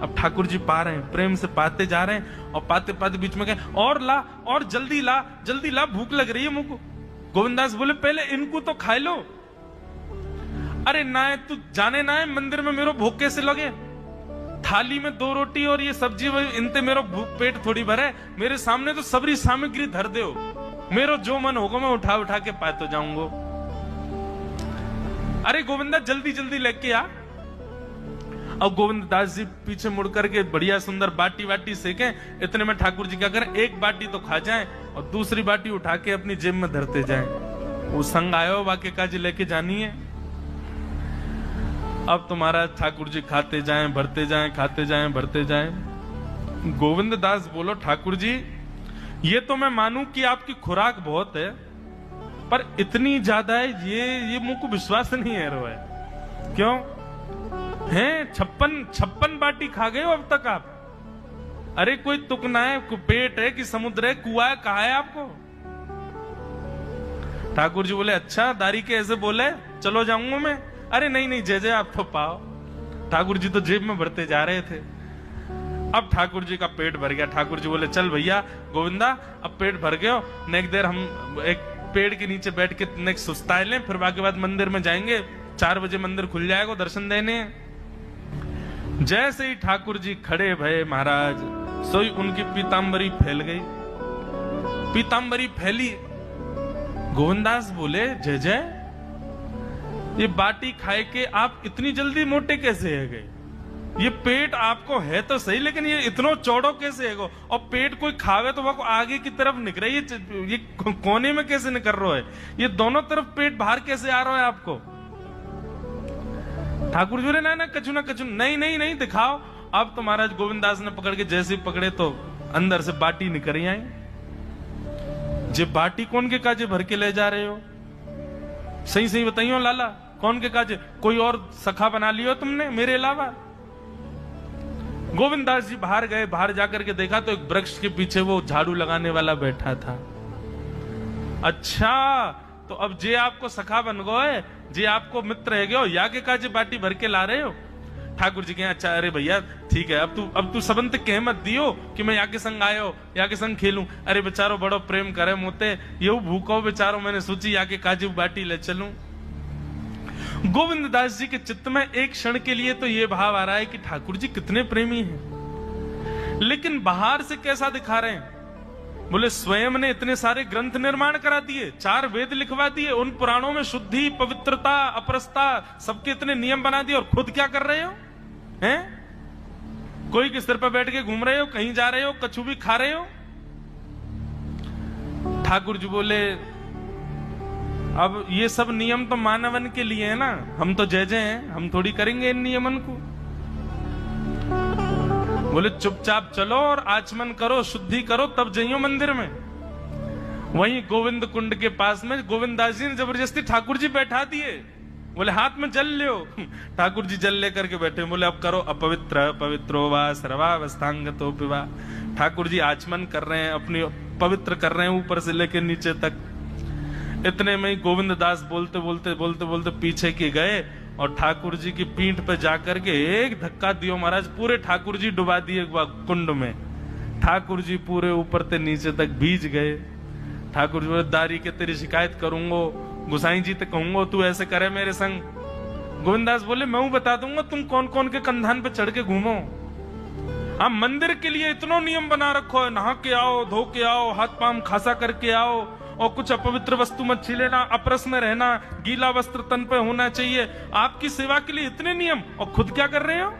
अब ठाकुर जी पा रहे हैं, प्रेम से पाते जा रहे हैं, और पाते पाते बीच में कहे और ला, और जल्दी ला, भूख लग रही है मुझको। गोविंदास बोले पहले इनको तो खा लो। अरे ना तू जाने ना है मंदिर में मेरो भूख कैसे लगे, थाली में 2 रोटी और ये सब्जी, इनते मेरो भूख पेट थोड़ी भरे, मेरे सामने तो सबरी सामग्री धर दो, मेरो जो मन होगा मैं उठा उठा के पाते जाऊंगा। अरे गोविंदा जल्दी लेके आ। अब गोविंद दास जी पीछे मुड़ करके बढ़िया सुंदर बाटी वाटी सेके, इतने में ठाकुर जी क्या करें, एक बाटी तो खा जाएं और दूसरी बाटी उठा के अपनी जेब में धरते जाएं। वो संग आयो वाक्य काजी लेके जानी है। अब तुम्हारा ठाकुर जी खाते जाएं भरते जाएं, खाते जाएं भरते जाएं। गोविंद दास बोलो ठाकुर जी ये तो मैं मानूं कि आपकी खुराक बहुत है, पर इतनी ज्यादा है ये मुझको विश्वास नहीं है रो है। क्यों हैं 56 बाटी खा गए हो अब तक आप? अरे कोई तुकना है, पेट है कि समुद्र है, कुआ है, कहा है आपको? ठाकुर जी बोले अच्छा दारी के ऐसे बोले, चलो जाऊंगा मैं। अरे नहीं जय आप तो पाओ। ठाकुर जी तो जेब में भरते जा रहे थे। अब ठाकुर जी का पेट भर गया। ठाकुर जी बोले चल भैया गोविंदा अब पेट भर गयो, नेक देर हम एक पेड़ के नीचे बैठ के नेक सुस्ताए लें, फिर बाकी बाद मंदिर में जाएंगे, 4 बजे मंदिर खुल जाएगा, दर्शन देने। जैसे ही ठाकुर जी खड़े भये महाराज, सोई उनकी पीतांबरी फैल गई। पीतांबरी फैली, गोविंदास बोले जय ये बाटी खाए के आप इतनी जल्दी मोटे कैसे है गए? ये पेट आपको है तो सही, लेकिन ये इतना चौड़ो कैसे है गो? और पेट कोई खावे तो वो आगे की तरफ निकले, ये कोने में कैसे निकल रहा है? ये दोनों तरफ पेट बाहर कैसे आ रहा है आपको? ठाकुर जी बोले ना कछु ना कछु, नहीं दिखाओ। अब तो महाराज गोविंदास ने पकड़ के जैसे पकड़े तो अंदर से बाटी निकल आई। जे बाटी कौन के काजे भर के ले जा रहे हो? सही बताइयो लाला, कौन के काजे? कोई और सखा बना लियो तुमने मेरे अलावा? गोविंदास जी बाहर गए, बाहर जाकर के देखा तो एक वृक्ष के पीछे वो झाड़ू लगाने वाला बैठा था। अच्छा तो अब जे आपको सखा बन गए, जे आपको मित्र है गयो, या के काजे बाटी भर के ला रहे हो? ठाकुर जी कहे अच्छा अरे भैया ठीक है, अब तू सबंत कह मत दियो कि मैं या के संग आयो, या के संग खेलूं। अरे बेचारो बड़ो प्रेम करे मोते, ये भूखो बेचारो, मैंने सोची या के काजे बाटी ले चलूं। गोविंद दास जी के चित्त में एक क्षण के लिए तो ये भाव आ रहा है कि ठाकुर जी कितने प्रेमी हैं, लेकिन बाहर से कैसा दिखा रहे हैं? बोले स्वयं ने इतने सारे ग्रंथ निर्माण करा दिए, 4 वेद लिखवा दिए, उन पुराणों में शुद्धि पवित्रता अपरसता सबके इतने नियम बना दिए, और खुद क्या कर रहे हो हैं? कोई के सिर पर बैठ के घूम रहे हो, कहीं जा रहे हो, कछु भी खा रहे हो। ठाकुर जी बोले अब ये सब नियम तो मानवन के लिए है ना, हम तो जय हैं, हम थोड़ी करेंगे इन नियमन को। बोले चुपचाप चलो और आचमन करो, शुद्धि करो, तब जाइयो मंदिर में। वहीं गोविंद कुंड के पास में गोविंद दास जी ने जबरदस्ती ठाकुर जी बैठा दिए। बोले हाथ में जल लो। ठाकुर जी जल लेकर के बैठे, बोले अब करो अपवित्र पवित्रो वा सर्वावस्थांगतो पिवा। ठाकुर जी आचमन कर रहे हैं, अपनी पवित्र कर रहे हैं ऊपर से लेकर नीचे तक। इतने में ही गोविंद दास बोलते बोलते पीछे के गए और ठाकुर जी की पीठ पे जाकर के एक धक्का दियो महाराज, पूरे ठाकुर जी डुबा दिए कुंड में। ठाकुर जी पूरे ऊपर से नीचे तक भीज गए। ठाकुर जी बोले दारी के तेरी शिकायत करूंगो, गुसाई जी ते कहूंगो तू ऐसे करे मेरे संग। गोविंदास बोले मैं बता दूंगा तुम कौन कौन के कंधान पे चढ़ के घूमो। आप मंदिर के लिए इतना नियम बना रखो है, नहा के आओ, धो के आओ, हाथ पांव खासा करके आओ, और कुछ अपवित्र वस्तु मत छीलेना, अपरस में रहना, गीला वस्त्र तन पे होना चाहिए। आपकी सेवा के लिए इतने नियम, और खुद क्या कर रहे हो?